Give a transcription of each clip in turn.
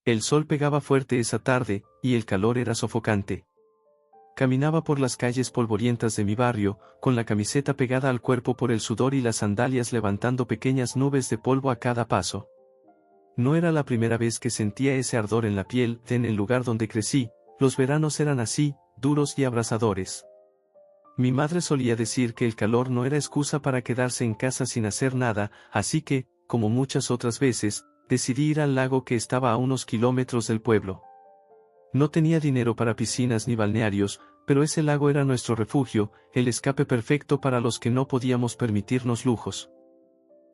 El sol pegaba fuerte esa tarde, y el calor era sofocante. Caminaba por las calles polvorientas de mi barrio, con la camiseta pegada al cuerpo por el sudor y las sandalias levantando pequeñas nubes de polvo a cada paso. No era la primera vez que sentía ese ardor en la piel. En el lugar donde crecí, los veranos eran así, duros y abrasadores. Mi madre solía decir que el calor no era excusa para quedarse en casa sin hacer nada, así que, como muchas otras veces, decidí ir al lago que estaba a unos kilómetros del pueblo. No tenía dinero para piscinas ni balnearios, pero ese lago era nuestro refugio, el escape perfecto para los que no podíamos permitirnos lujos.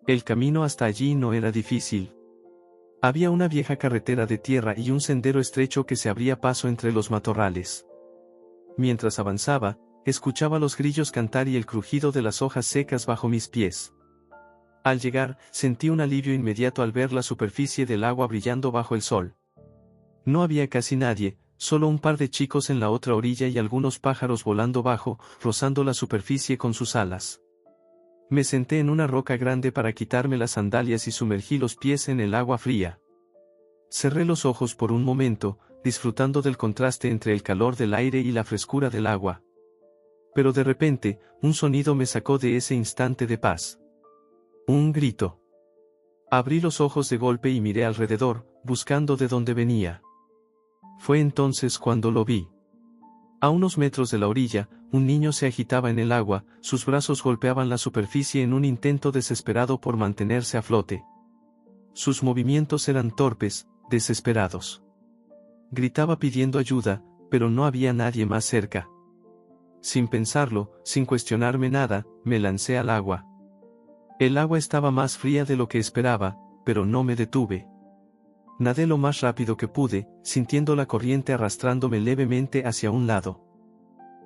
El camino hasta allí no era difícil. Había una vieja carretera de tierra y un sendero estrecho que se abría paso entre los matorrales. Mientras avanzaba, escuchaba los grillos cantar y el crujido de las hojas secas bajo mis pies. Al llegar, sentí un alivio inmediato al ver la superficie del agua brillando bajo el sol. No había casi nadie, solo un par de chicos en la otra orilla y algunos pájaros volando bajo, rozando la superficie con sus alas. Me senté en una roca grande para quitarme las sandalias y sumergí los pies en el agua fría. Cerré los ojos por un momento, disfrutando del contraste entre el calor del aire y la frescura del agua. Pero de repente, un sonido me sacó de ese instante de paz. Un grito. Abrí los ojos de golpe y miré alrededor, buscando de dónde venía. Fue entonces cuando lo vi. A unos metros de la orilla, un niño se agitaba en el agua, sus brazos golpeaban la superficie en un intento desesperado por mantenerse a flote. Sus movimientos eran torpes, desesperados. Gritaba pidiendo ayuda, pero no había nadie más cerca. Sin pensarlo, sin cuestionarme nada, me lancé al agua. El agua estaba más fría de lo que esperaba, pero no me detuve. Nadé lo más rápido que pude, sintiendo la corriente arrastrándome levemente hacia un lado.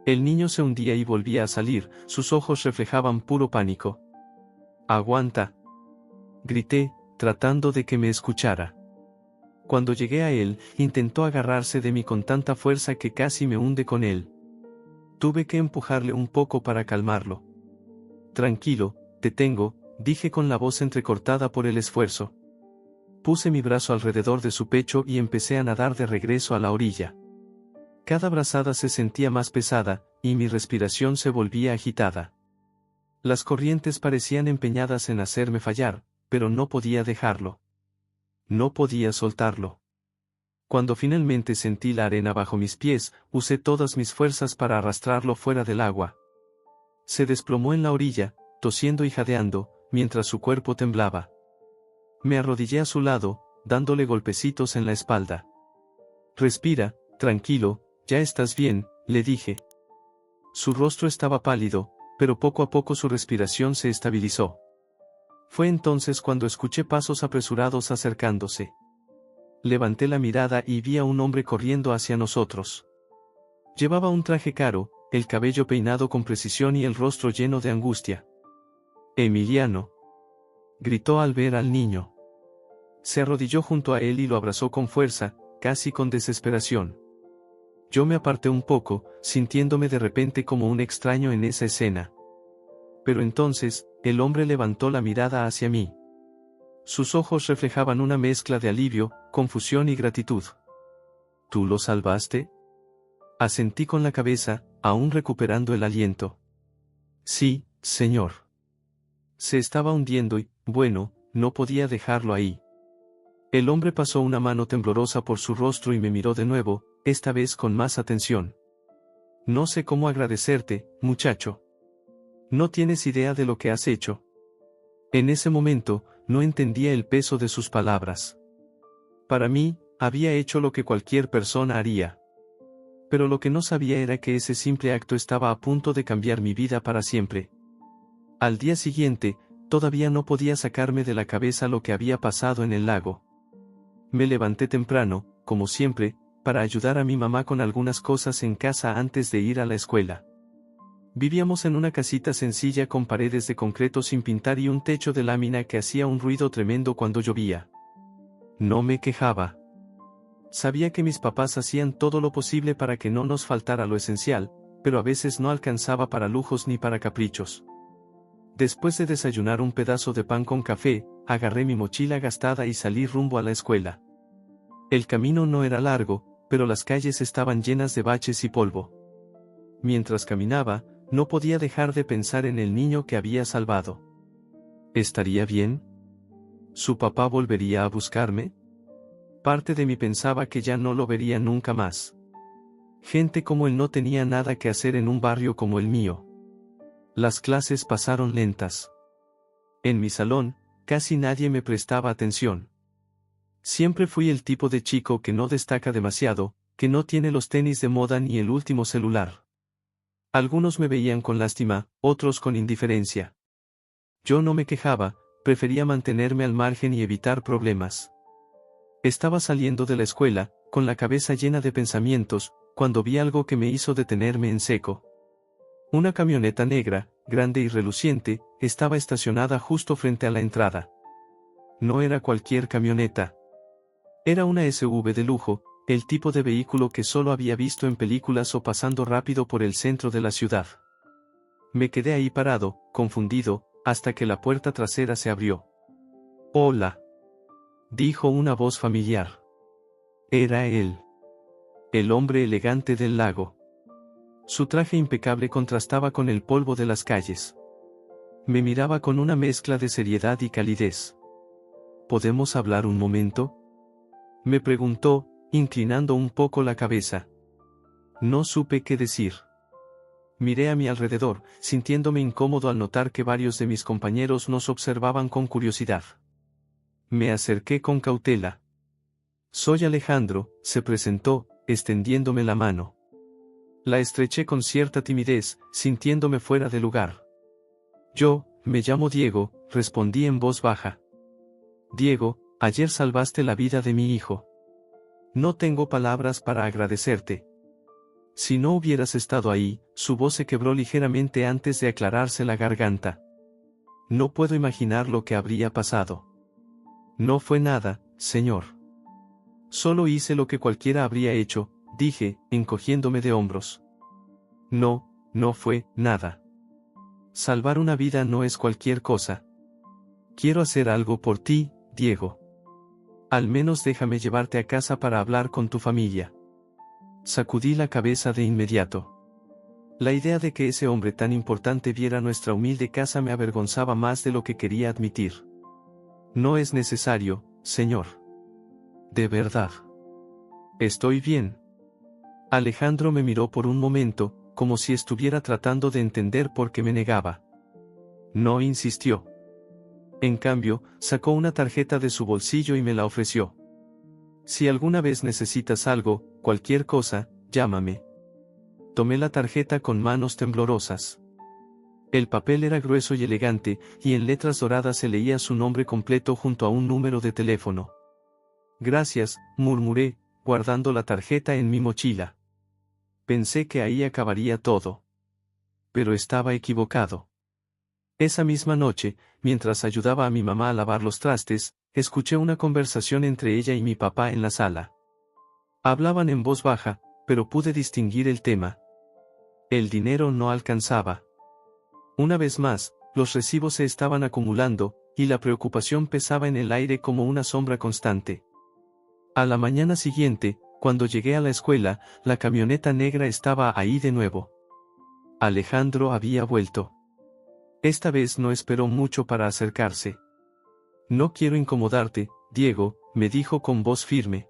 El niño se hundía y volvía a salir, sus ojos reflejaban puro pánico. «¡Aguanta!», grité, tratando de que me escuchara. Cuando llegué a él, intentó agarrarse de mí con tanta fuerza que casi me hunde con él. Tuve que empujarle un poco para calmarlo. «Tranquilo, te tengo», dije con la voz entrecortada por el esfuerzo. Puse mi brazo alrededor de su pecho y empecé a nadar de regreso a la orilla. Cada brazada se sentía más pesada, y mi respiración se volvía agitada. Las corrientes parecían empeñadas en hacerme fallar, pero no podía dejarlo. No podía soltarlo. Cuando finalmente sentí la arena bajo mis pies, usé todas mis fuerzas para arrastrarlo fuera del agua. Se desplomó en la orilla, tosiendo y jadeando, mientras su cuerpo temblaba. Me arrodillé a su lado, dándole golpecitos en la espalda. «Respira, tranquilo, ya estás bien», le dije. Su rostro estaba pálido, pero poco a poco su respiración se estabilizó. Fue entonces cuando escuché pasos apresurados acercándose. Levanté la mirada y vi a un hombre corriendo hacia nosotros. Llevaba un traje caro, el cabello peinado con precisión y el rostro lleno de angustia. «Emiliano», gritó al ver al niño. Se arrodilló junto a él y lo abrazó con fuerza, casi con desesperación. Yo me aparté un poco, sintiéndome de repente como un extraño en esa escena. Pero entonces, el hombre levantó la mirada hacia mí. Sus ojos reflejaban una mezcla de alivio, confusión y gratitud. «¿Tú lo salvaste?», asentí con la cabeza, aún recuperando el aliento. «Sí, señor». Se estaba hundiendo y, bueno, no podía dejarlo ahí. El hombre pasó una mano temblorosa por su rostro y me miró de nuevo, esta vez con más atención. «No sé cómo agradecerte, muchacho. No tienes idea de lo que has hecho». En ese momento, no entendía el peso de sus palabras. Para mí, había hecho lo que cualquier persona haría. Pero lo que no sabía era que ese simple acto estaba a punto de cambiar mi vida para siempre. Al día siguiente, todavía no podía sacarme de la cabeza lo que había pasado en el lago. Me levanté temprano, como siempre, para ayudar a mi mamá con algunas cosas en casa antes de ir a la escuela. Vivíamos en una casita sencilla con paredes de concreto sin pintar y un techo de lámina que hacía un ruido tremendo cuando llovía. No me quejaba. Sabía que mis papás hacían todo lo posible para que no nos faltara lo esencial, pero a veces no alcanzaba para lujos ni para caprichos. Después de desayunar un pedazo de pan con café, agarré mi mochila gastada y salí rumbo a la escuela. El camino no era largo, pero las calles estaban llenas de baches y polvo. Mientras caminaba, no podía dejar de pensar en el niño que había salvado. ¿Estaría bien? ¿Su papá volvería a buscarme? Parte de mí pensaba que ya no lo vería nunca más. Gente como él no tenía nada que hacer en un barrio como el mío. Las clases pasaron lentas. En mi salón, casi nadie me prestaba atención. Siempre fui el tipo de chico que no destaca demasiado, que no tiene los tenis de moda ni el último celular. Algunos me veían con lástima, otros con indiferencia. Yo no me quejaba, prefería mantenerme al margen y evitar problemas. Estaba saliendo de la escuela, con la cabeza llena de pensamientos, cuando vi algo que me hizo detenerme en seco. Una camioneta negra, grande y reluciente, estaba estacionada justo frente a la entrada. No era cualquier camioneta. Era una SUV de lujo, el tipo de vehículo que solo había visto en películas o pasando rápido por el centro de la ciudad. Me quedé ahí parado, confundido, hasta que la puerta trasera se abrió. «Hola», dijo una voz familiar. Era él. El hombre elegante del lago. Su traje impecable contrastaba con el polvo de las calles. Me miraba con una mezcla de seriedad y calidez. «¿Podemos hablar un momento?», me preguntó, inclinando un poco la cabeza. No supe qué decir. Miré a mi alrededor, sintiéndome incómodo al notar que varios de mis compañeros nos observaban con curiosidad. Me acerqué con cautela. «Soy Alejandro», se presentó, extendiéndome la mano. La estreché con cierta timidez, sintiéndome fuera de lugar. «Yo, me llamo Diego», respondí en voz baja. «Diego, ayer salvaste la vida de mi hijo. No tengo palabras para agradecerte». Si no hubieras estado ahí, su voz se quebró ligeramente antes de aclararse la garganta. No puedo imaginar lo que habría pasado. «No fue nada, señor. Solo hice lo que cualquiera habría hecho», dije, encogiéndome de hombros. No fue nada. Salvar una vida no es cualquier cosa. Quiero hacer algo por ti, Diego. Al menos déjame llevarte a casa para hablar con tu familia. Sacudí la cabeza de inmediato. La idea de que ese hombre tan importante viera nuestra humilde casa me avergonzaba más de lo que quería admitir. «No es necesario, señor. De verdad. Estoy bien». Alejandro me miró por un momento, como si estuviera tratando de entender por qué me negaba. No insistió. En cambio, sacó una tarjeta de su bolsillo y me la ofreció. «Si alguna vez necesitas algo, cualquier cosa, llámame». Tomé la tarjeta con manos temblorosas. El papel era grueso y elegante, y en letras doradas se leía su nombre completo junto a un número de teléfono. «Gracias», murmuré, guardando la tarjeta en mi mochila. Pensé que ahí acabaría todo. Pero estaba equivocado. Esa misma noche, mientras ayudaba a mi mamá a lavar los trastes, escuché una conversación entre ella y mi papá en la sala. Hablaban en voz baja, pero pude distinguir el tema. El dinero no alcanzaba. Una vez más, los recibos se estaban acumulando, y la preocupación pesaba en el aire como una sombra constante. A la mañana siguiente, cuando llegué a la escuela, la camioneta negra estaba ahí de nuevo. Alejandro había vuelto. Esta vez no esperó mucho para acercarse. «No quiero incomodarte, Diego», me dijo con voz firme.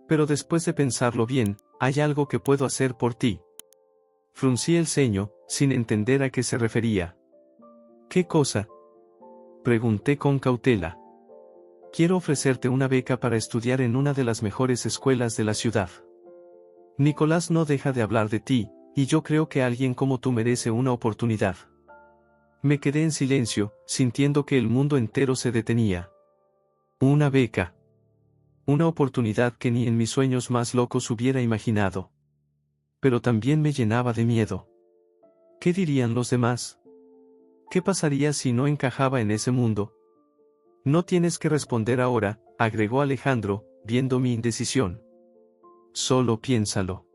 «Pero después de pensarlo bien, hay algo que puedo hacer por ti». Fruncí el ceño, sin entender a qué se refería. «¿Qué cosa?», pregunté con cautela. «Quiero ofrecerte una beca para estudiar en una de las mejores escuelas de la ciudad. Nicolás no deja de hablar de ti, y yo creo que alguien como tú merece una oportunidad». Me quedé en silencio, sintiendo que el mundo entero se detenía. Una beca. Una oportunidad que ni en mis sueños más locos hubiera imaginado. Pero también me llenaba de miedo. ¿Qué dirían los demás? ¿Qué pasaría si no encajaba en ese mundo? «No tienes que responder ahora», agregó Alejandro, viendo mi indecisión. «Solo piénsalo.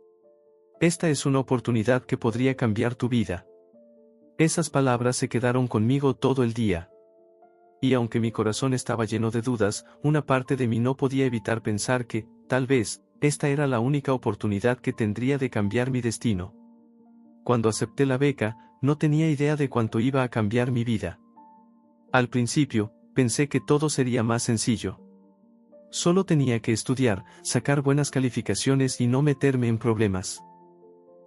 Esta es una oportunidad que podría cambiar tu vida». Esas palabras se quedaron conmigo todo el día. Y aunque mi corazón estaba lleno de dudas, una parte de mí no podía evitar pensar que, tal vez, esta era la única oportunidad que tendría de cambiar mi destino. Cuando acepté la beca, no tenía idea de cuánto iba a cambiar mi vida. Al principio, pensé que todo sería más sencillo. Solo tenía que estudiar, sacar buenas calificaciones y no meterme en problemas.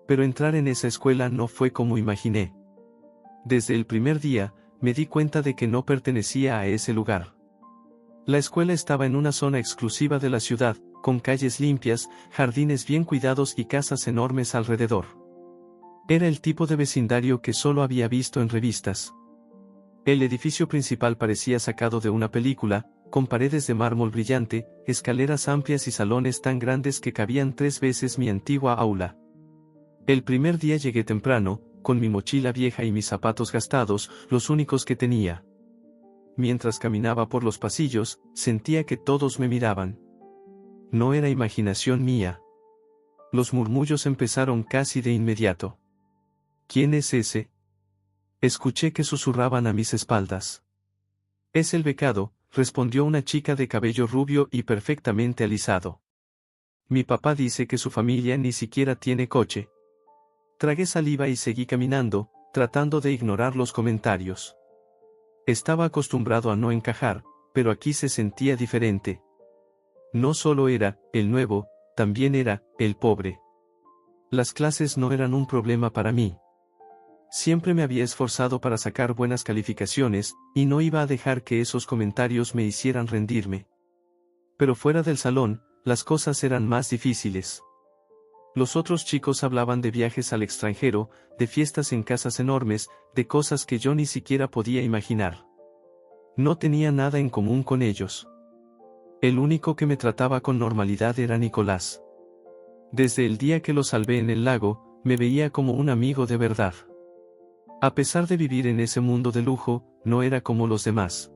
Pero entrar en esa escuela no fue como imaginé. Desde el primer día, me di cuenta de que no pertenecía a ese lugar. La escuela estaba en una zona exclusiva de la ciudad, con calles limpias, jardines bien cuidados y casas enormes alrededor. Era el tipo de vecindario que solo había visto en revistas. El edificio principal parecía sacado de una película, con paredes de mármol brillante, escaleras amplias y salones tan grandes que cabían 3 veces mi antigua aula. El primer día llegué temprano, con mi mochila vieja y mis zapatos gastados, los únicos que tenía. Mientras caminaba por los pasillos, sentía que todos me miraban. No era imaginación mía. Los murmullos empezaron casi de inmediato. ¿Quién es ese? Escuché que susurraban a mis espaldas. Es el becado, respondió una chica de cabello rubio y perfectamente alisado. Mi papá dice que su familia ni siquiera tiene coche. Tragué saliva y seguí caminando, tratando de ignorar los comentarios. Estaba acostumbrado a no encajar, pero aquí se sentía diferente. No solo era el nuevo, también era el pobre. Las clases no eran un problema para mí. Siempre me había esforzado para sacar buenas calificaciones, y no iba a dejar que esos comentarios me hicieran rendirme. Pero fuera del salón, las cosas eran más difíciles. Los otros chicos hablaban de viajes al extranjero, de fiestas en casas enormes, de cosas que yo ni siquiera podía imaginar. No tenía nada en común con ellos. El único que me trataba con normalidad era Nicolás. Desde el día que lo salvé en el lago, me veía como un amigo de verdad. A pesar de vivir en ese mundo de lujo, no era como los demás.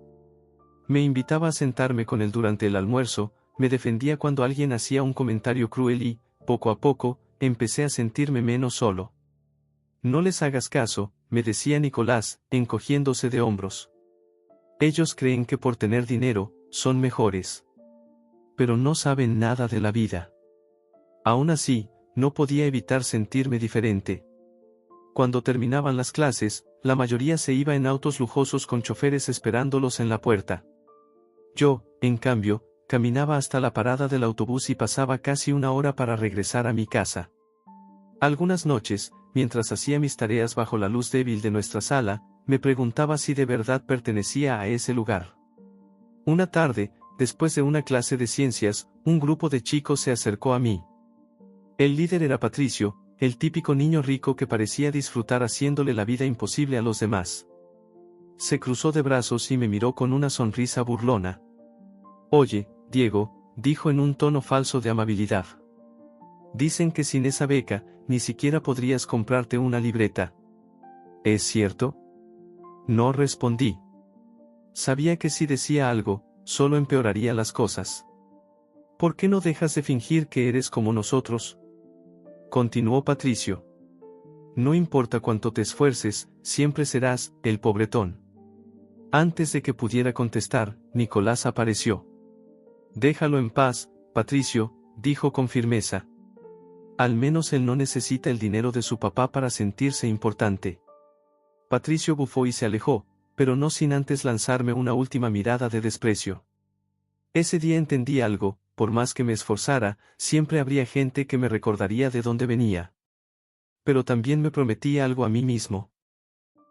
Me invitaba a sentarme con él durante el almuerzo, me defendía cuando alguien hacía un comentario cruel y, poco a poco, empecé a sentirme menos solo. No les hagas caso, me decía Nicolás, encogiéndose de hombros. Ellos creen que por tener dinero, son mejores. Pero no saben nada de la vida. Aún así, no podía evitar sentirme diferente. Cuando terminaban las clases, la mayoría se iba en autos lujosos con choferes esperándolos en la puerta. Yo, en cambio, caminaba hasta la parada del autobús y pasaba casi una hora para regresar a mi casa. Algunas noches, mientras hacía mis tareas bajo la luz débil de nuestra sala, me preguntaba si de verdad pertenecía a ese lugar. Una tarde, después de una clase de ciencias, un grupo de chicos se acercó a mí. El líder era Patricio, el típico niño rico que parecía disfrutar haciéndole la vida imposible a los demás. Se cruzó de brazos y me miró con una sonrisa burlona. Oye, Diego, dijo en un tono falso de amabilidad. Dicen que sin esa beca, ni siquiera podrías comprarte una libreta. ¿Es cierto? No respondí. Sabía que si decía algo, solo empeoraría las cosas. ¿Por qué no dejas de fingir que eres como nosotros? Continuó Patricio. No importa cuánto te esfuerces, siempre serás el pobretón. Antes de que pudiera contestar, Nicolás apareció. Déjalo en paz, Patricio, dijo con firmeza. Al menos él no necesita el dinero de su papá para sentirse importante. Patricio bufó y se alejó, pero no sin antes lanzarme una última mirada de desprecio. Ese día entendí algo. Por más que me esforzara, siempre habría gente que me recordaría de dónde venía. Pero también me prometí algo a mí mismo.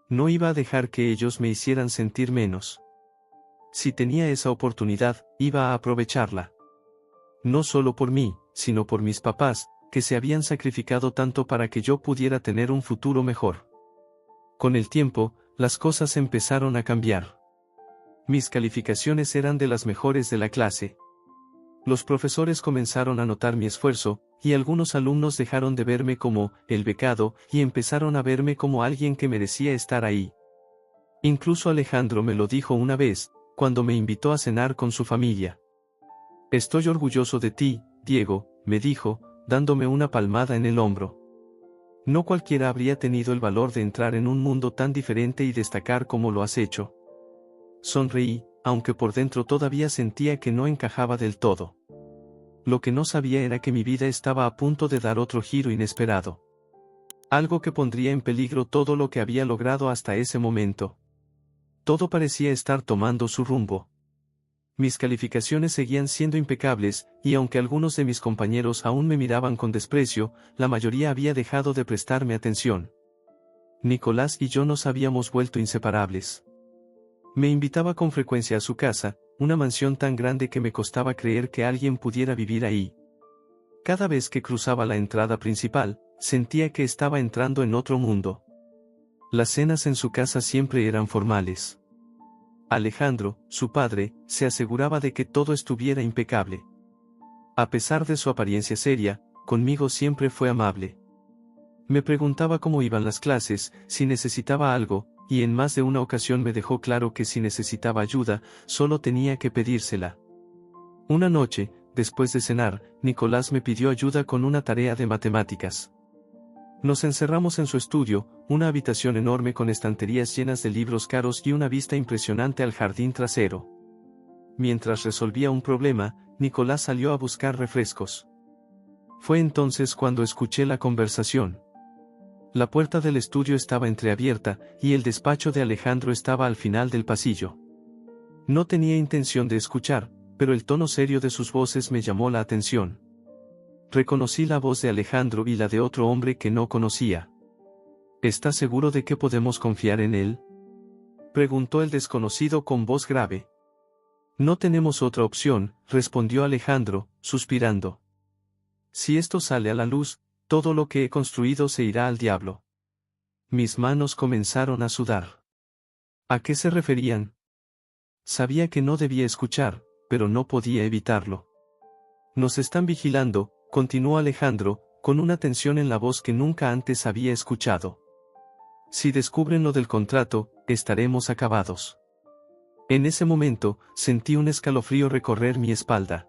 No iba a dejar que ellos me hicieran sentir menos. Si tenía esa oportunidad, iba a aprovecharla. No solo por mí, sino por mis papás, que se habían sacrificado tanto para que yo pudiera tener un futuro mejor. Con el tiempo, las cosas empezaron a cambiar. Mis calificaciones eran de las mejores de la clase. Los profesores comenzaron a notar mi esfuerzo, y algunos alumnos dejaron de verme como el becado y empezaron a verme como alguien que merecía estar ahí. Incluso Alejandro me lo dijo una vez, cuando me invitó a cenar con su familia. Estoy orgulloso de ti, Diego, me dijo, dándome una palmada en el hombro. No cualquiera habría tenido el valor de entrar en un mundo tan diferente y destacar como lo has hecho. Sonreí, aunque por dentro todavía sentía que no encajaba del todo. Lo que no sabía era que mi vida estaba a punto de dar otro giro inesperado. Algo que pondría en peligro todo lo que había logrado hasta ese momento. Todo parecía estar tomando su rumbo. Mis calificaciones seguían siendo impecables, y aunque algunos de mis compañeros aún me miraban con desprecio, la mayoría había dejado de prestarme atención. Nicolás y yo nos habíamos vuelto inseparables. Me invitaba con frecuencia a su casa, una mansión tan grande que me costaba creer que alguien pudiera vivir ahí. Cada vez que cruzaba la entrada principal, sentía que estaba entrando en otro mundo. Las cenas en su casa siempre eran formales. Alejandro, su padre, se aseguraba de que todo estuviera impecable. A pesar de su apariencia seria, conmigo siempre fue amable. Me preguntaba cómo iban las clases, si necesitaba algo, y en más de una ocasión me dejó claro que si necesitaba ayuda, solo tenía que pedírsela. Una noche, después de cenar, Nicolás me pidió ayuda con una tarea de matemáticas. Nos encerramos en su estudio, una habitación enorme con estanterías llenas de libros caros y una vista impresionante al jardín trasero. Mientras resolvía un problema, Nicolás salió a buscar refrescos. Fue entonces cuando escuché la conversación. La puerta del estudio estaba entreabierta, y el despacho de Alejandro estaba al final del pasillo. No tenía intención de escuchar, pero el tono serio de sus voces me llamó la atención. Reconocí la voz de Alejandro y la de otro hombre que no conocía. ¿Está seguro de que podemos confiar en él?, preguntó el desconocido con voz grave. No tenemos otra opción, respondió Alejandro, suspirando. Si esto sale a la luz, todo lo que he construido se irá al diablo. Mis manos comenzaron a sudar. ¿A qué se referían? Sabía que no debía escuchar, pero no podía evitarlo. Nos están vigilando, continuó Alejandro, con una tensión en la voz que nunca antes había escuchado. Si descubren lo del contrato, estaremos acabados. En ese momento, sentí un escalofrío recorrer mi espalda.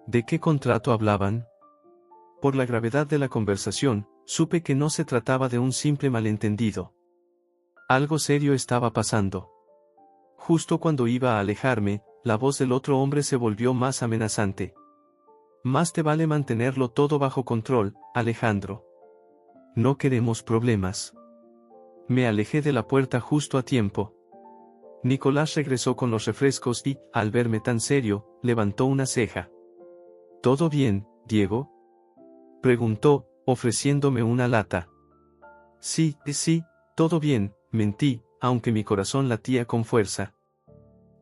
¿De qué contrato hablaban? Por la gravedad de la conversación, supe que no se trataba de un simple malentendido. Algo serio estaba pasando. Justo cuando iba a alejarme, la voz del otro hombre se volvió más amenazante. Más te vale mantenerlo todo bajo control, Alejandro. No queremos problemas. Me alejé de la puerta justo a tiempo. Nicolás regresó con los refrescos y, al verme tan serio, levantó una ceja. ¿Todo bien, Diego?, preguntó, ofreciéndome una lata. Sí, todo bien, mentí, aunque mi corazón latía con fuerza.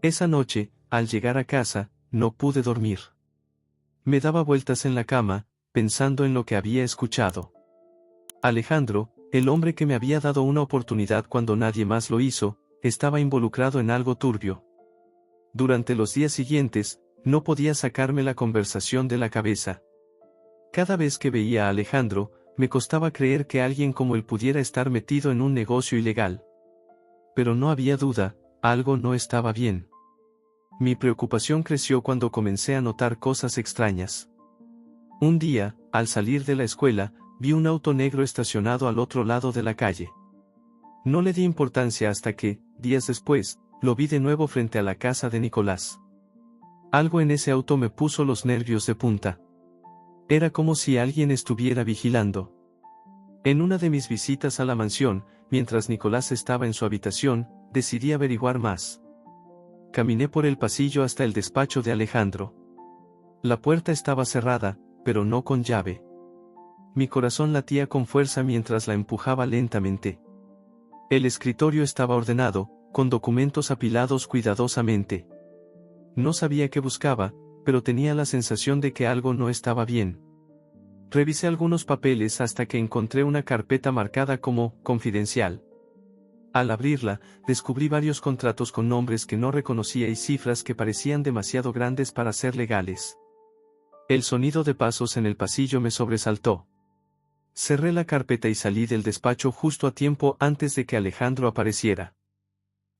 Esa noche, al llegar a casa, no pude dormir. Me daba vueltas en la cama, pensando en lo que había escuchado. Alejandro, el hombre que me había dado una oportunidad cuando nadie más lo hizo, estaba involucrado en algo turbio. Durante los días siguientes, no podía sacarme la conversación de la cabeza. Cada vez que veía a Alejandro, me costaba creer que alguien como él pudiera estar metido en un negocio ilegal. Pero no había duda, algo no estaba bien. Mi preocupación creció cuando comencé a notar cosas extrañas. Un día, al salir de la escuela, vi un auto negro estacionado al otro lado de la calle. No le di importancia hasta que, días después, lo vi de nuevo frente a la casa de Nicolás. Algo en ese auto me puso los nervios de punta. Era como si alguien estuviera vigilando. En una de mis visitas a la mansión, mientras Nicolás estaba en su habitación, decidí averiguar más. Caminé por el pasillo hasta el despacho de Alejandro. La puerta estaba cerrada, pero no con llave. Mi corazón latía con fuerza mientras la empujaba lentamente. El escritorio estaba ordenado, con documentos apilados cuidadosamente. No sabía qué buscaba, pero tenía la sensación de que algo no estaba bien. Revisé algunos papeles hasta que encontré una carpeta marcada como «Confidencial». Al abrirla, descubrí varios contratos con nombres que no reconocía y cifras que parecían demasiado grandes para ser legales. El sonido de pasos en el pasillo me sobresaltó. Cerré la carpeta y salí del despacho justo a tiempo antes de que Alejandro apareciera.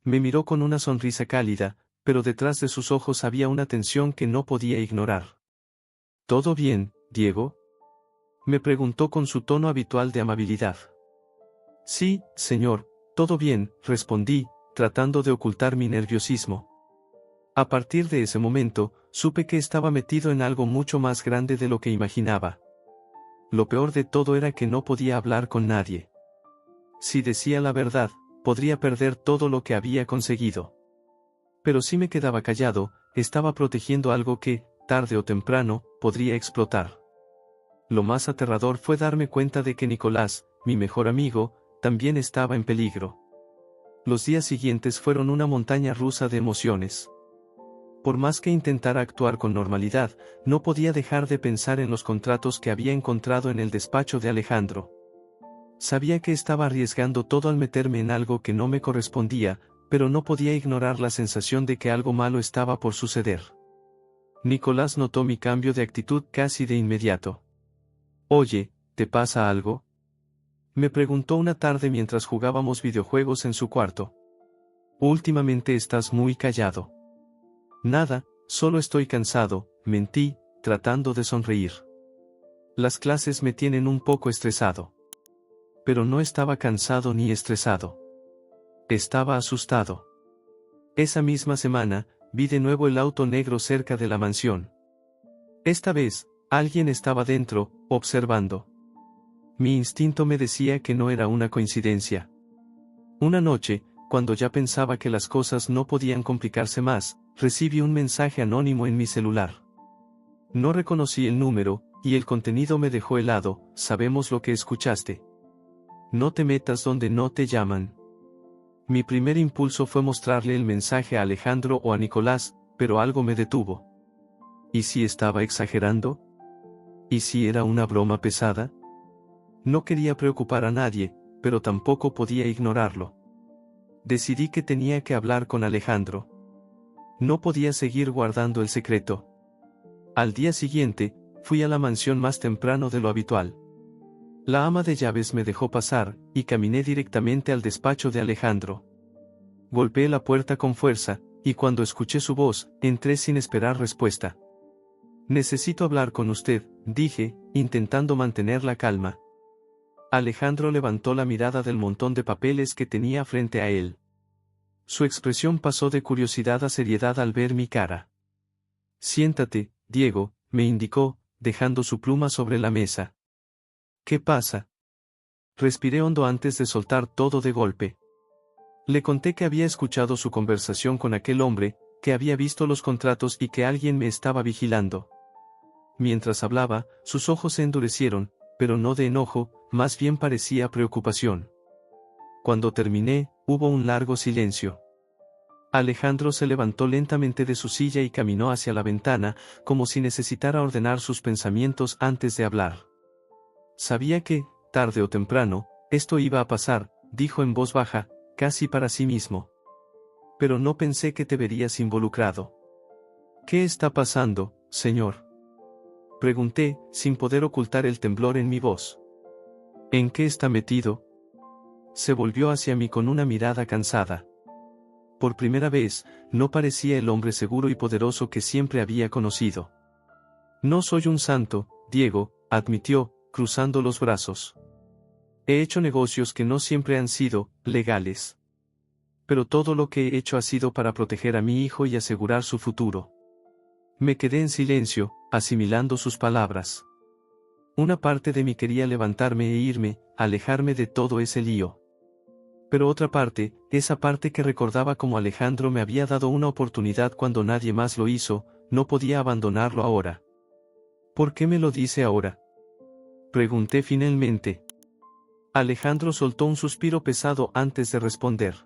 Me miró con una sonrisa cálida, pero detrás de sus ojos había una tensión que no podía ignorar. ¿Todo bien, Diego?, me preguntó con su tono habitual de amabilidad. Sí, señor, todo bien, respondí, tratando de ocultar mi nerviosismo. A partir de ese momento, supe que estaba metido en algo mucho más grande de lo que imaginaba. Lo peor de todo era que no podía hablar con nadie. Si decía la verdad, podría perder todo lo que había conseguido. Pero si me quedaba callado, estaba protegiendo algo que, tarde o temprano, podría explotar. Lo más aterrador fue darme cuenta de que Nicolás, mi mejor amigo, también estaba en peligro. Los días siguientes fueron una montaña rusa de emociones. Por más que intentara actuar con normalidad, no podía dejar de pensar en los contratos que había encontrado en el despacho de Alejandro. Sabía que estaba arriesgando todo al meterme en algo que no me correspondía, pero no podía ignorar la sensación de que algo malo estaba por suceder. Nicolás notó mi cambio de actitud casi de inmediato. «Oye, ¿te pasa algo?», me preguntó una tarde mientras jugábamos videojuegos en su cuarto. «Últimamente estás muy callado». «Nada, solo estoy cansado», mentí, tratando de sonreír. «Las clases me tienen un poco estresado». Pero no estaba cansado ni estresado. Estaba asustado. Esa misma semana, vi de nuevo el auto negro cerca de la mansión. Esta vez, alguien estaba dentro, observando. Mi instinto me decía que no era una coincidencia. Una noche, cuando ya pensaba que las cosas no podían complicarse más, recibí un mensaje anónimo en mi celular. No reconocí el número, y el contenido me dejó helado. «Sabemos lo que escuchaste. No te metas donde no te llaman». Mi primer impulso fue mostrarle el mensaje a Alejandro o a Nicolás, pero algo me detuvo. ¿Y si estaba exagerando? ¿Y si era una broma pesada? No quería preocupar a nadie, pero tampoco podía ignorarlo. Decidí que tenía que hablar con Alejandro. No podía seguir guardando el secreto. Al día siguiente, fui a la mansión más temprano de lo habitual. La ama de llaves me dejó pasar, y caminé directamente al despacho de Alejandro. Golpeé la puerta con fuerza, y cuando escuché su voz, entré sin esperar respuesta. «Necesito hablar con usted», dije, intentando mantener la calma. Alejandro levantó la mirada del montón de papeles que tenía frente a él. Su expresión pasó de curiosidad a seriedad al ver mi cara. «Siéntate, Diego», me indicó, dejando su pluma sobre la mesa. «¿Qué pasa?». Respiré hondo antes de soltar todo de golpe. Le conté que había escuchado su conversación con aquel hombre, que había visto los contratos y que alguien me estaba vigilando. Mientras hablaba, sus ojos se endurecieron, pero no de enojo, más bien parecía preocupación. Cuando terminé, hubo un largo silencio. Alejandro se levantó lentamente de su silla y caminó hacia la ventana, como si necesitara ordenar sus pensamientos antes de hablar. Sabía que, tarde o temprano, esto iba a pasar, dijo en voz baja, casi para sí mismo. Pero no pensé que te verías involucrado. ¿Qué está pasando, señor?, pregunté, sin poder ocultar el temblor en mi voz. ¿En qué está metido? Se volvió hacia mí con una mirada cansada. Por primera vez, no parecía el hombre seguro y poderoso que siempre había conocido. «No soy un santo, Diego», admitió, cruzando los brazos. «He hecho negocios que no siempre han sido legales. Pero todo lo que he hecho ha sido para proteger a mi hijo y asegurar su futuro». Me quedé en silencio, asimilando sus palabras. Una parte de mí quería levantarme e irme, alejarme de todo ese lío. Pero otra parte, esa parte que recordaba cómo Alejandro me había dado una oportunidad cuando nadie más lo hizo, no podía abandonarlo ahora. «¿Por qué me lo dice ahora?», pregunté finalmente. Alejandro soltó un suspiro pesado antes de responder.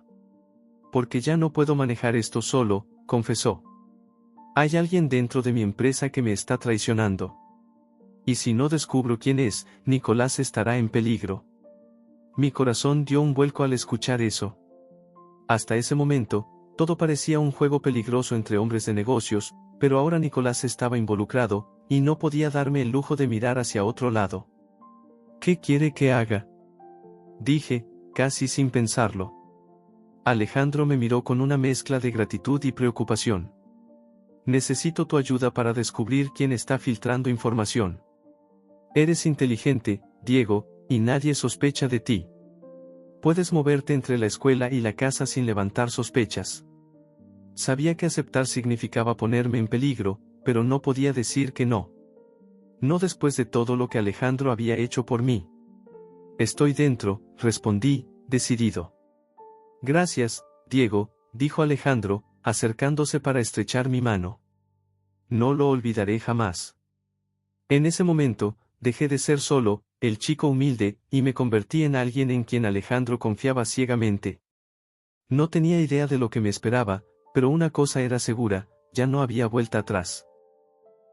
«Porque ya no puedo manejar esto solo», confesó. «Hay alguien dentro de mi empresa que me está traicionando. Y si no descubro quién es, Nicolás estará en peligro». Mi corazón dio un vuelco al escuchar eso. Hasta ese momento, todo parecía un juego peligroso entre hombres de negocios, pero ahora Nicolás estaba involucrado, y no podía darme el lujo de mirar hacia otro lado. «¿Qué quiere que haga?», dije, casi sin pensarlo. Alejandro me miró con una mezcla de gratitud y preocupación. «Necesito tu ayuda para descubrir quién está filtrando información. Eres inteligente, Diego, y nadie sospecha de ti. Puedes moverte entre la escuela y la casa sin levantar sospechas. Sabía que aceptar significaba ponerme en peligro, pero no podía decir que no. No después de todo lo que Alejandro había hecho por mí. Estoy dentro, respondí, decidido. Gracias, Diego, dijo Alejandro, acercándose para estrechar mi mano. No lo olvidaré jamás. En ese momento, dejé de ser solo, el chico humilde, y me convertí en alguien en quien Alejandro confiaba ciegamente. No tenía idea de lo que me esperaba, pero una cosa era segura, ya no había vuelta atrás.